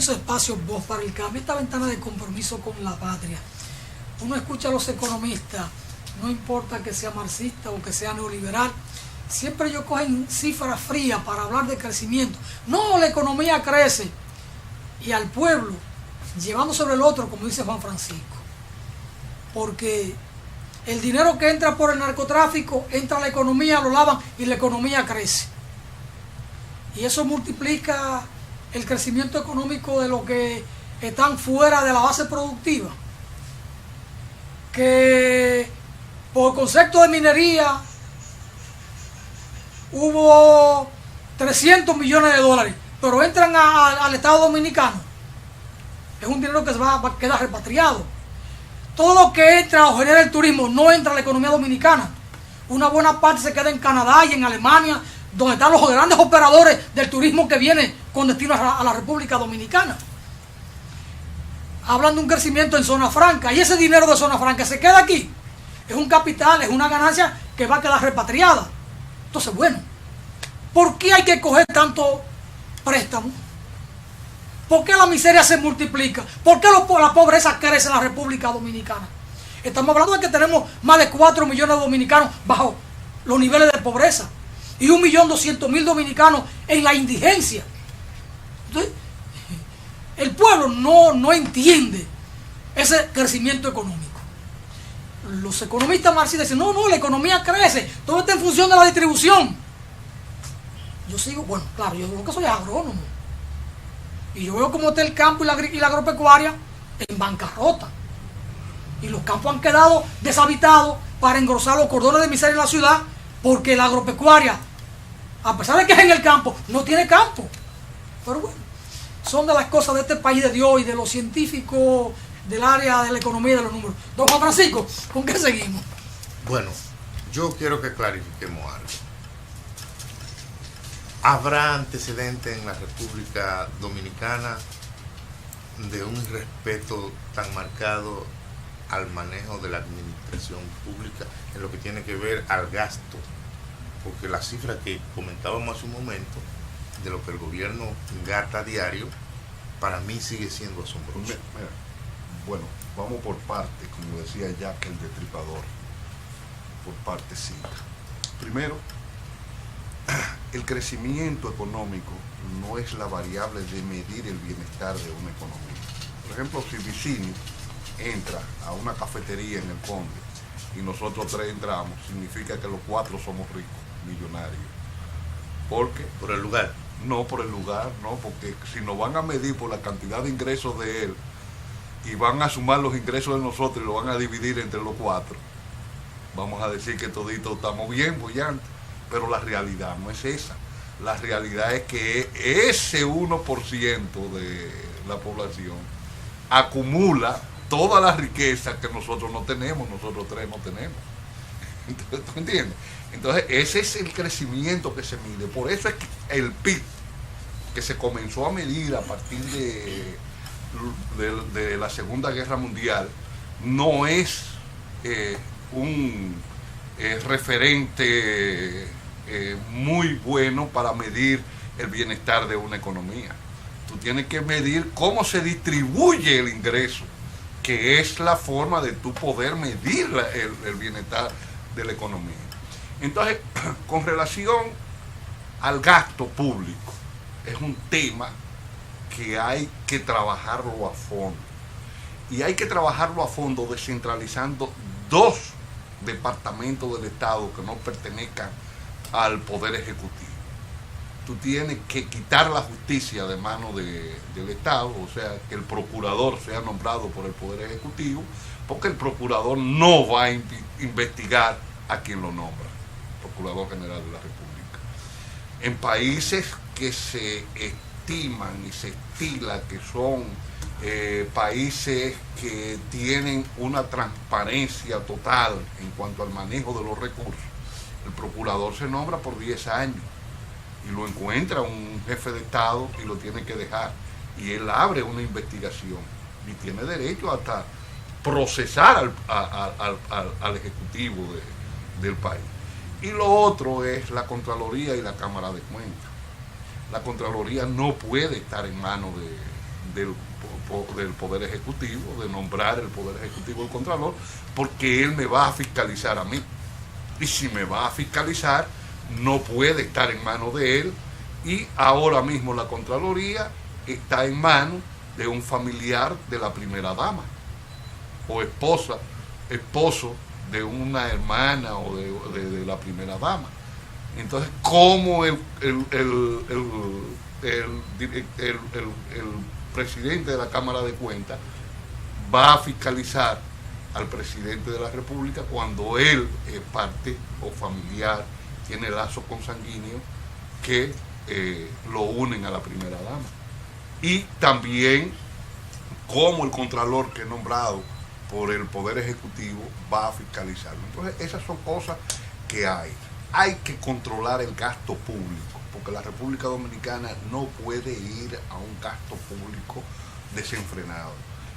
en su espacio Voz para el Cambio, esta ventana de compromiso con la patria. Uno escucha a los economistas, no importa que sea marxista o que sea neoliberal, siempre ellos cogen cifras frías para hablar de crecimiento. No, la economía crece. Y al pueblo, llevando sobre el otro, como dice Juan Francisco. Porque el dinero que entra por el narcotráfico, entra a la economía, lo lavan y la economía crece. Y eso multiplica el crecimiento económico de los que están fuera de la base productiva. Que por concepto de minería hubo 300 millones de dólares, pero entran al Estado Dominicano. Es un dinero que va a quedar repatriado. Todo lo que entra o genera el turismo no entra a la economía dominicana. Una buena parte se queda en Canadá y en Alemania, donde están los grandes operadores del turismo que viene con destino a la República Dominicana. Hablan de un crecimiento en zona franca, y ese dinero de zona franca se queda aquí. Es un capital, es una ganancia que va a quedar repatriada. Entonces, bueno, ¿por qué hay que coger tanto préstamo? ¿Por qué la miseria se multiplica? ¿Por qué la pobreza crece en la República Dominicana? Estamos hablando de que tenemos más de 4 millones de dominicanos bajo los niveles de pobreza y 1.200.000 dominicanos en la indigencia. Entonces, el pueblo no entiende ese crecimiento económico. Los economistas marxistas dicen, no, la economía crece, todo está en función de la distribución. Yo sigo, bueno, claro, yo creo que soy agrónomo. Y yo veo cómo está el campo y la agropecuaria en bancarrota. Y los campos han quedado deshabitados para engrosar los cordones de miseria en la ciudad, porque la agropecuaria, a pesar de que es en el campo, no tiene campo. Pero bueno, son de las cosas de este país de Dios y de los científicos del área de la economía y de los números. Don Juan Francisco, ¿con qué seguimos? Bueno, yo quiero que clarifiquemos algo. ¿Habrá antecedentes en la República Dominicana de un irrespeto tan marcado al manejo de la administración pública en lo que tiene que ver al gasto? Porque la cifra que comentábamos hace un momento de lo que el gobierno gasta a diario, para mí sigue siendo asombroso. Mira, bueno, vamos por partes, como decía Jack el Destripador, por partecita. Primero, el crecimiento económico no es la variable de medir el bienestar de una economía. Por ejemplo, si Vicini entra a una cafetería en el Conde y nosotros tres entramos, significa que los cuatro somos ricos, millonarios. ¿Por qué? Por el lugar. No por el lugar, no, porque si nos van a medir por la cantidad de ingresos de él y van a sumar los ingresos de nosotros y lo van a dividir entre los cuatro, vamos a decir que todito estamos bien, bollantes, pero la realidad no es esa. La realidad es que ese 1% de la población acumula toda la riqueza que nosotros no tenemos, nosotros tres no tenemos. Entonces, ¿tú entiendes? Entonces, ese es el crecimiento que se mide. Por eso es que el PIB, que se comenzó a medir a partir de la Segunda Guerra Mundial, no es un referente muy bueno para medir el bienestar de una economía. Tú tienes que medir cómo se distribuye el ingreso, que es la forma de tú poder medir el bienestar de la economía. Entonces, con relación al gasto público, es un tema que hay que trabajarlo a fondo. Y hay que trabajarlo a fondo descentralizando dos departamentos del Estado que no pertenezcan al Poder Ejecutivo. Tú tienes que quitar la justicia de manos del Estado, o sea, que el procurador sea nombrado por el Poder Ejecutivo, porque el procurador no va a investigar a quien lo nombra, Procurador General de la República. En países que se estiman y se estila que son países que tienen una transparencia total en cuanto al manejo de los recursos, el procurador se nombra por 10 años y lo encuentra un jefe de Estado y lo tiene que dejar. Y él abre una investigación y tiene derecho hasta procesar al Ejecutivo del país. Y lo otro es la Contraloría y la Cámara de Cuentas. La Contraloría no puede estar en manos del Poder Ejecutivo, de nombrar el Poder Ejecutivo el Contralor, porque él me va a fiscalizar a mí. Y si me va a fiscalizar, no puede estar en manos de él, y ahora mismo la Contraloría está en manos de un familiar de la primera dama, o esposo de una hermana o de la primera dama. Entonces, ¿cómo el presidente de la Cámara de Cuentas va a fiscalizar al presidente de la República cuando él es parte o familiar, tiene lazos consanguíneos que lo unen a la primera dama? Y también cómo el Contralor que es nombrado por el Poder Ejecutivo va a fiscalizarlo. Entonces, esas son cosas que hay. Hay que controlar el gasto público, porque la República Dominicana no puede ir a un gasto público desenfrenado.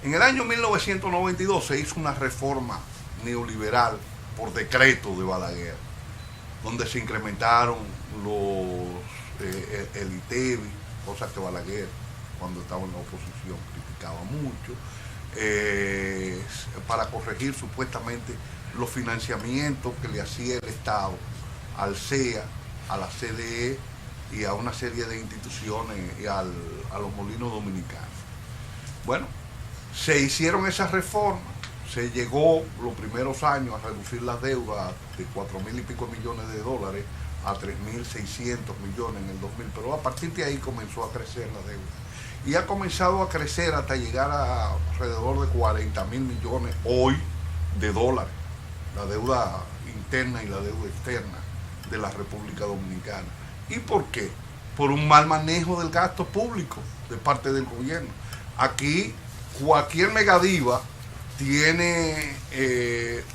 En el año 1992 se hizo una reforma neoliberal por decreto de Balaguer, donde se incrementaron el ITEVI, cosas que Balaguer, cuando estaba en la oposición, criticaba mucho, para corregir supuestamente los financiamientos que le hacía el Estado al CEA, a la CDE y a una serie de instituciones y a los molinos dominicanos. Bueno, se hicieron esas reformas, se llegó los primeros años a reducir las deudas de 4.000 y pico millones de dólares a 3.600 millones en el 2000, pero a partir de ahí comenzó a crecer la deuda. Y ha comenzado a crecer hasta llegar a alrededor de 40.000 millones hoy de dólares, la deuda interna y la deuda externa de la República Dominicana. ¿Y por qué? Por un mal manejo del gasto público de parte del gobierno. Aquí cualquier megadiva tiene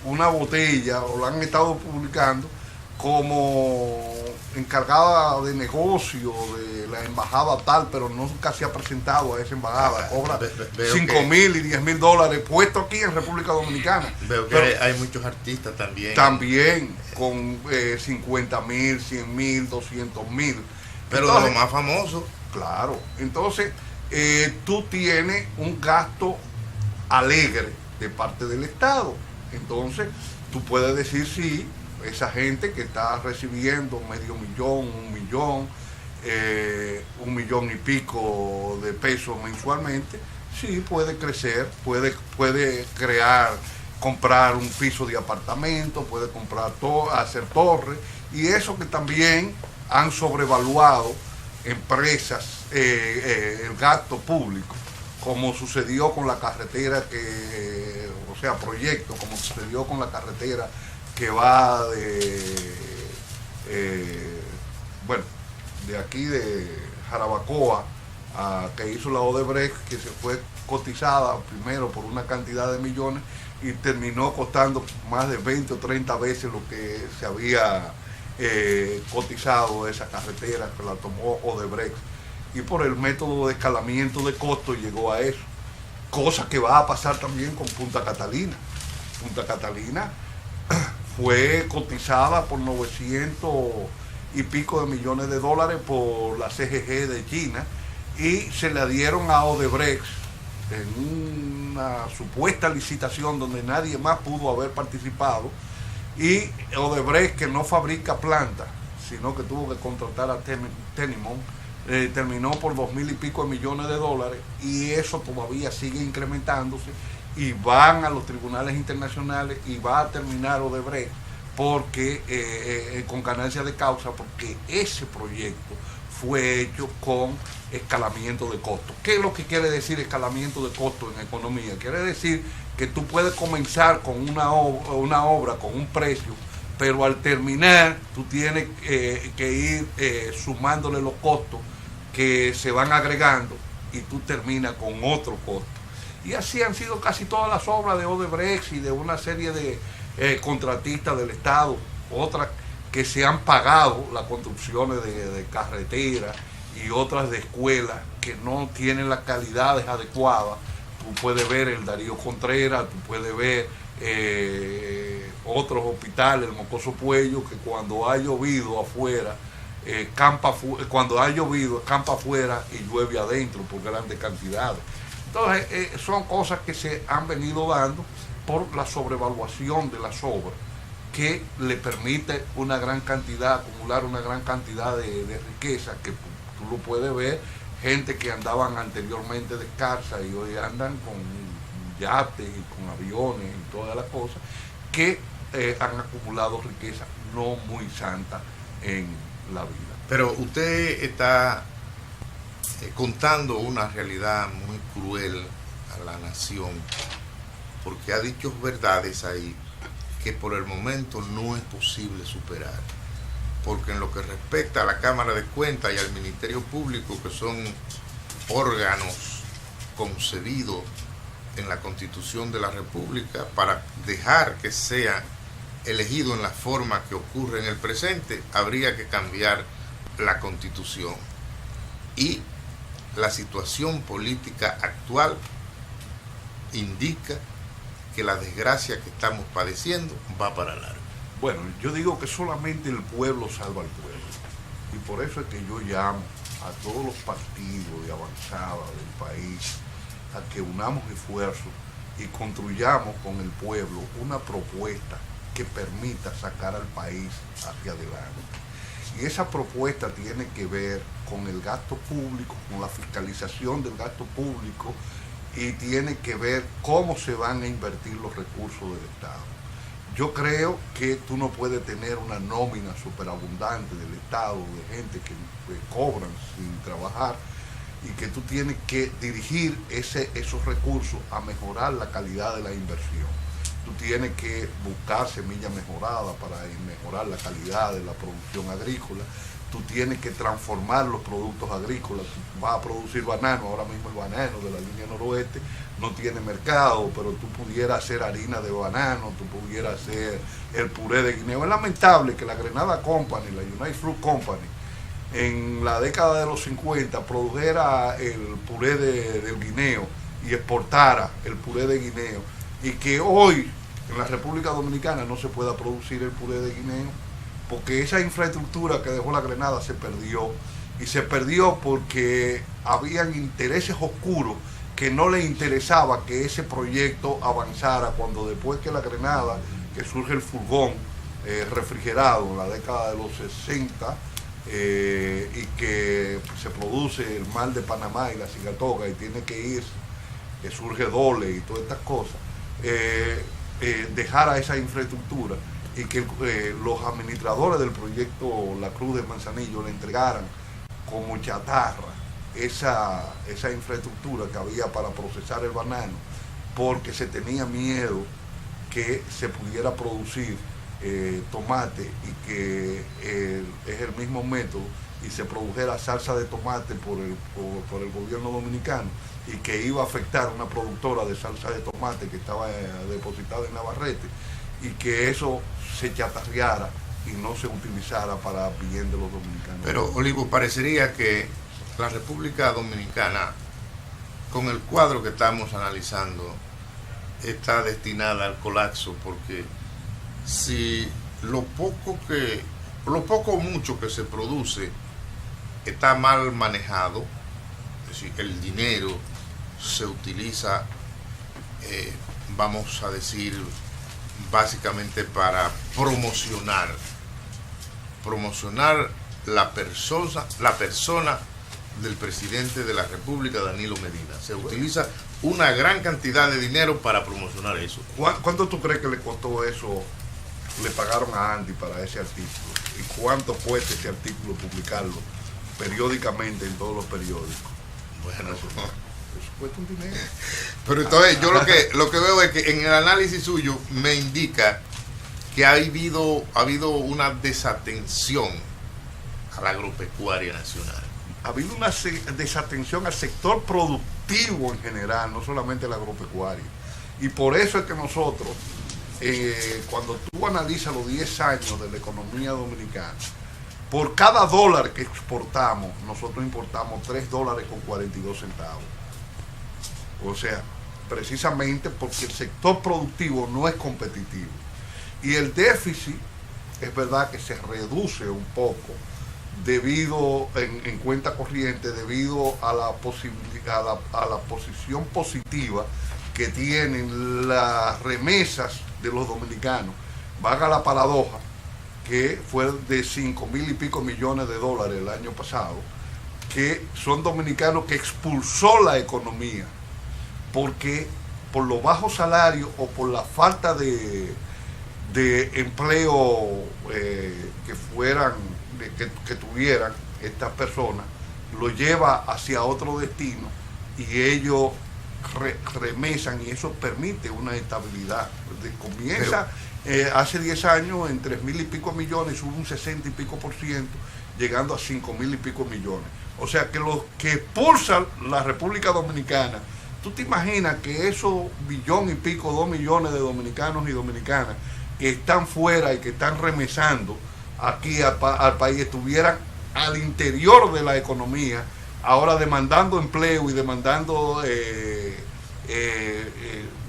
una botella, o la han estado publicando, como encargada de negocio de la embajada tal, pero nunca se ha presentado a esa embajada, cobra 5.000 y 10.000 dólares puesto aquí en República Dominicana. Veo que pero hay muchos artistas también. También con 50.000, 100.000, 200.000. Pero entonces, de lo más famoso. Claro, entonces tú tienes un gasto alegre de parte del Estado. Entonces tú puedes decir sí, esa gente que está recibiendo $500,000, $1 millón y pico de pesos mensualmente, sí puede crecer, puede comprar un piso de apartamento, puede hacer torres, y eso que también han sobrevaluado empresas, el gasto público, como sucedió con la carretera proyecto, como sucedió con la carretera que va de aquí de Jarabacoa, que hizo la Odebrecht, que se fue cotizada primero por una cantidad de millones y terminó costando más de 20 o 30 veces lo que se había cotizado esa carretera, que la tomó Odebrecht, y por el método de escalamiento de costos llegó a eso. Cosa que va a pasar también con Punta Catalina. Punta Catalina fue cotizada por 900 y pico de millones de dólares por la CGG de China, y se le dieron a Odebrecht en una supuesta licitación donde nadie más pudo haber participado, y Odebrecht, que no fabrica plantas, sino que tuvo que contratar a Tenimon, terminó por 2.000 y pico de millones de dólares, y eso todavía sigue incrementándose, y van a los tribunales internacionales, y va a terminar Odebrecht porque con ganancia de causa, porque ese proyecto fue hecho con escalamiento de costos. ¿Qué es lo que quiere decir escalamiento de costos en economía? Quiere decir que tú puedes comenzar con una obra con un precio, pero al terminar tú tienes que ir sumándole los costos que se van agregando, y tú terminas con otro costo. Y así han sido casi todas las obras de Odebrecht y de una serie de contratistas del Estado, otras que se han pagado, las construcciones de carreteras y otras de escuelas que no tienen las calidades adecuadas. Tú puedes ver el Darío Contreras, tú puedes ver otros hospitales, el Mocoso Puello, que cuando ha llovido afuera cuando ha llovido, campa afuera y llueve adentro por grandes cantidades. Entonces, son cosas que se han venido dando por la sobrevaluación de las obras, que le permite una gran cantidad, acumular una gran cantidad de riqueza, que tú lo puedes ver, gente que andaban anteriormente descalza y hoy andan con yates y con aviones y todas las cosas, que han acumulado riqueza no muy santa en la vida. Pero usted está contando una realidad muy cruel a la nación, porque ha dicho verdades ahí que por el momento no es posible superar, porque en lo que respecta a la Cámara de Cuentas y al Ministerio Público, que son órganos concebidos en la Constitución de la República para dejar que sea elegido en la forma que ocurre en el presente, habría que cambiar la Constitución. Y la situación política actual indica que la desgracia que estamos padeciendo va para largo. Bueno, yo digo que solamente el pueblo salva al pueblo. Y por eso es que yo llamo a todos los partidos de avanzada del país a que unamos esfuerzos y construyamos con el pueblo una propuesta que permita sacar al país hacia adelante. Y esa propuesta tiene que ver con el gasto público, con la fiscalización del gasto público, y tiene que ver cómo se van a invertir los recursos del Estado. Yo creo que tú no puedes tener una nómina superabundante del Estado, de gente que cobran sin trabajar, y que tú tienes que dirigir esos recursos a mejorar la calidad de la inversión. Tú tienes que buscar semillas mejoradas para mejorar la calidad de la producción agrícola. Tú tienes que transformar los productos agrícolas. Tú vas a producir banano, ahora mismo el banano de la línea noroeste no tiene mercado, pero tú pudieras hacer harina de banano, tú pudieras hacer el puré de guineo. Es lamentable que la Grenada Company, la United Fruit Company, en la década de los 50 produjera el puré del guineo y exportara el puré de guineo, y que hoy en la República Dominicana no se pueda producir el puré de guineo, porque esa infraestructura que dejó la Grenada se perdió, y se perdió porque habían intereses oscuros que no le interesaba que ese proyecto avanzara, cuando después que la Grenada, que surge el furgón refrigerado en la década de los 60, y que se produce el mar de Panamá y la cigatoga y tiene que ir, que surge Dole y todas estas cosas, dejara esa infraestructura, y que los administradores del proyecto La Cruz de Manzanillo le entregaran como chatarra esa infraestructura que había para procesar el banano, porque se tenía miedo que se pudiera producir tomate, y que es el mismo método, y se produjera salsa de tomate por el gobierno dominicano, y que iba a afectar a una productora de salsa de tomate que estaba depositada en Navarrete, y que eso se chatarreara y no se utilizara para bien de los dominicanos. Pero, Olivo, parecería que la República Dominicana, con el cuadro que estamos analizando, está destinada al colapso, porque si lo poco o mucho que se produce está mal manejado, es decir, el dinero se utiliza, vamos a decir, básicamente para promocionar la persona del presidente de la República, Danilo Medina. Se utiliza una gran cantidad de dinero para promocionar eso. ¿Cuánto tú crees que le costó eso? Le pagaron a Andy para ese artículo. ¿Y cuánto cuesta ese artículo publicarlo periódicamente en todos los periódicos? Bueno, eso cuesta un dinero. Pero entonces yo lo que veo es que en el análisis suyo me indica que ha habido una desatención a la agropecuaria nacional. Ha habido una desatención al sector productivo en general, no solamente el agropecuario. Y por eso es que nosotros, cuando tú analizas los 10 años de la economía dominicana, por cada dólar que exportamos, nosotros importamos $3.42. O sea, precisamente porque el sector productivo no es competitivo. Y el déficit, es verdad que se reduce un poco debido en cuenta corriente, debido a la posición positiva que tienen las remesas de los dominicanos. Valga la paradoja, que fue de 5.000 y pico millones de dólares el año pasado, que son dominicanos que expulsó la economía, porque por los bajos salarios o por la falta de empleo que tuvieran estas personas, lo lleva hacia otro destino y ellos remesan, y eso permite una estabilidad. Comienza hace 10 años en 3.000 y pico millones, sube un 60 y pico por ciento, llegando a 5.000 y pico millones. O sea que los que expulsan la República Dominicana, tú te imaginas que esos 1 y pico, 2 millones de dominicanos y dominicanas que están fuera y que están remesando aquí al país estuvieran al interior de la economía, ahora demandando empleo y demandando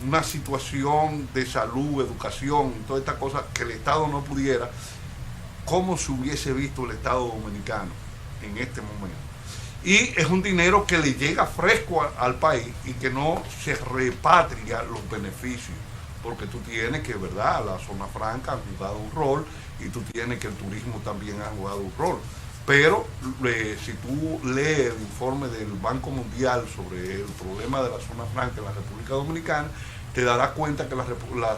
una situación de salud, educación, todas estas cosas que el Estado no pudiera. ¿Cómo se hubiese visto el Estado dominicano en este momento? Y es un dinero que le llega fresco al país y que no se repatria los beneficios, porque tú tienes que, ¿verdad?, la zona franca ha jugado un rol, y tú tienes que el turismo también ha jugado un rol. Pero si tú lees el informe del Banco Mundial sobre el problema de la zona franca en la República Dominicana, te darás cuenta que la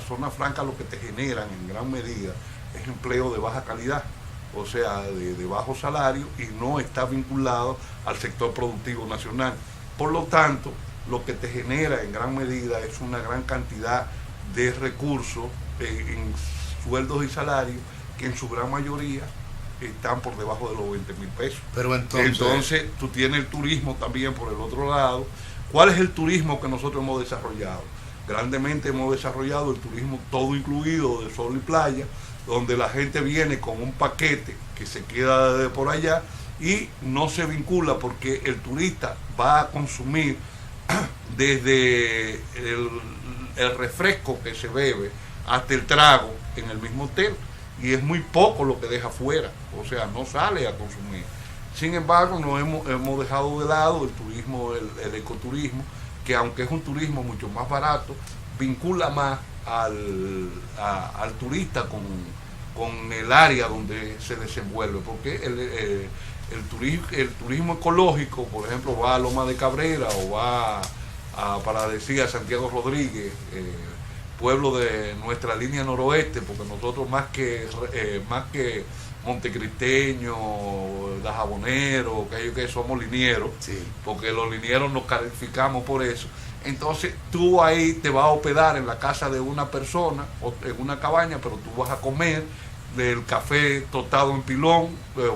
zona franca lo que te generan en gran medida es empleo de baja calidad, o sea, de bajo salario, y no está vinculado al sector productivo nacional. Por lo tanto, lo que te genera en gran medida es una gran cantidad de recursos en sueldos y salarios que en su gran mayoría están por debajo de los 20.000 pesos. Pero entonces tú tienes el turismo también por el otro lado. ¿Cuál es el turismo que nosotros hemos desarrollado? Grandemente hemos desarrollado el turismo todo incluido de sol y playa, donde la gente viene con un paquete que se queda de por allá y no se vincula, porque el turista va a consumir desde el refresco que se bebe hasta el trago en el mismo hotel, y es muy poco lo que deja fuera, o sea, no sale a consumir. Sin embargo, no hemos dejado de lado el turismo, el ecoturismo, que aunque es un turismo mucho más barato, vincula más al turista con el área donde se desenvuelve, porque el turismo ecológico, por ejemplo, va a Loma de Cabrera o va para decir a Santiago Rodríguez, pueblo de nuestra línea noroeste, porque nosotros más que montecristeños, dajaboneros, que somos linieros, sí, porque los linieros nos calificamos por eso. Entonces tú ahí te vas a hospedar en la casa de una persona o en una cabaña, pero tú vas a comer del café tostado en pilón,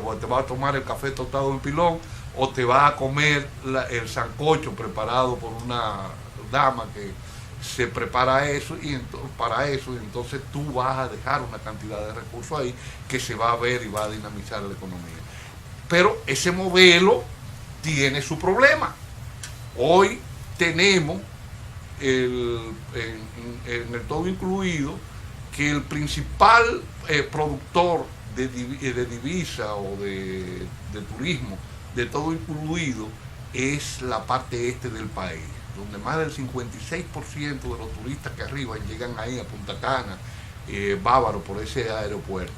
o te vas a tomar el café tostado en pilón, o te vas a comer el sancocho preparado por una dama que se prepara eso para eso, y entonces tú vas a dejar una cantidad de recursos ahí que se va a ver y va a dinamizar la economía. Pero ese modelo tiene su problema. Hoy tenemos en el todo incluido que el principal productor de divisa o de turismo de todo incluido es la parte este del país, donde más del 56% de los turistas que arriban llegan ahí a Punta Cana, Bávaro, por ese aeropuerto.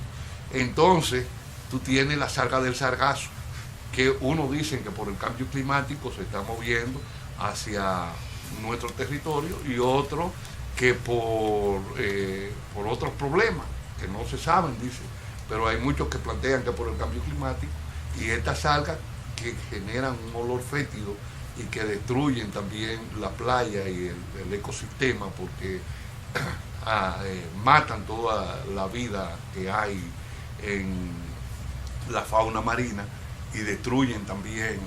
Entonces tú tienes la Salga del Sargazo, que uno dice que por el cambio climático se está moviendo hacia nuestro territorio, y otro que por otros problemas que no se saben, dice, pero hay muchos que plantean que por el cambio climático, y estas algas que generan un olor fétido y que destruyen también la playa y el ecosistema, porque matan toda la vida que hay en la fauna marina, y destruyen también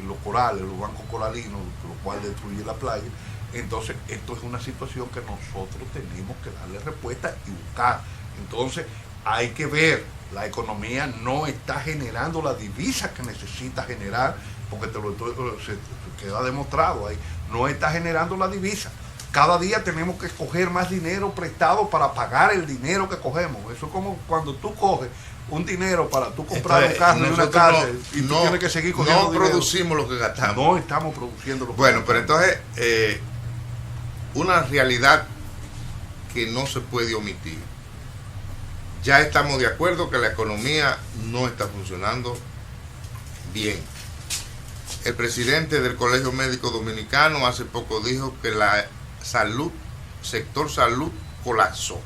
los corales, los bancos coralinos, lo cual destruye la playa. Entonces esto es una situación que nosotros tenemos que darle respuesta y buscar. Entonces hay que ver, la economía no está generando la divisa que necesita generar, porque se queda demostrado ahí, no está generando la divisa. Cada día tenemos que coger más dinero prestado para pagar el dinero que cogemos. Eso es como cuando tú coges un dinero para tú comprar Entonces, un carro y una nosotros casa y tú no tienes que seguir cogiendo no dinero. producimos lo que gastamos. No estamos produciendo lo que Bueno, pero gastamos. entonces, una realidad que no se puede omitir. Ya estamos de acuerdo que la economía no está funcionando bien. El presidente del Colegio Médico Dominicano hace poco dijo que la sector salud colapsó.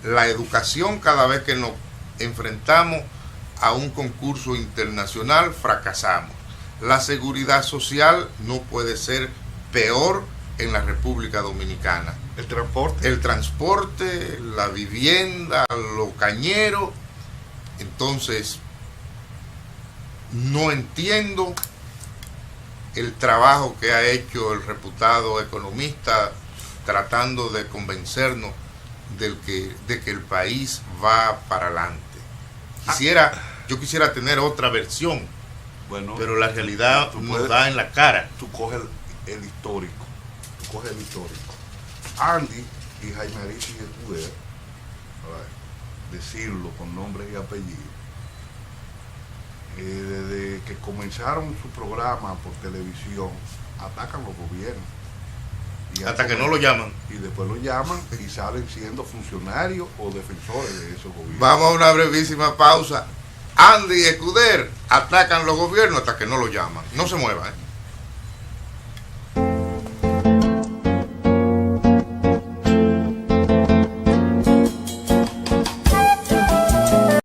La educación, cada vez que nos enfrentamos a un concurso internacional, fracasamos. La seguridad social no puede ser peor en la República Dominicana. El transporte. El transporte, la vivienda, los cañeros. Entonces, no entiendo el trabajo que ha hecho el reputado economista tratando de convencernos de que el país va para adelante. Yo quisiera tener otra versión, Bueno, pero la realidad tú nos puedes- da en la cara. tú coges el histórico. Tú coges el histórico. Andy y Jaime Aristi Escudero, decirlo con nombre y apellido, desde que comenzaron su programa por televisión, atacan los gobiernos. Y Hasta que no lo llaman. Y después lo llaman y salen siendo funcionarios o defensores de esos gobiernos. Vamos a una brevísima pausa. Andy y Escuder atacan los gobiernos hasta que no lo llaman. No se muevan, ¿eh?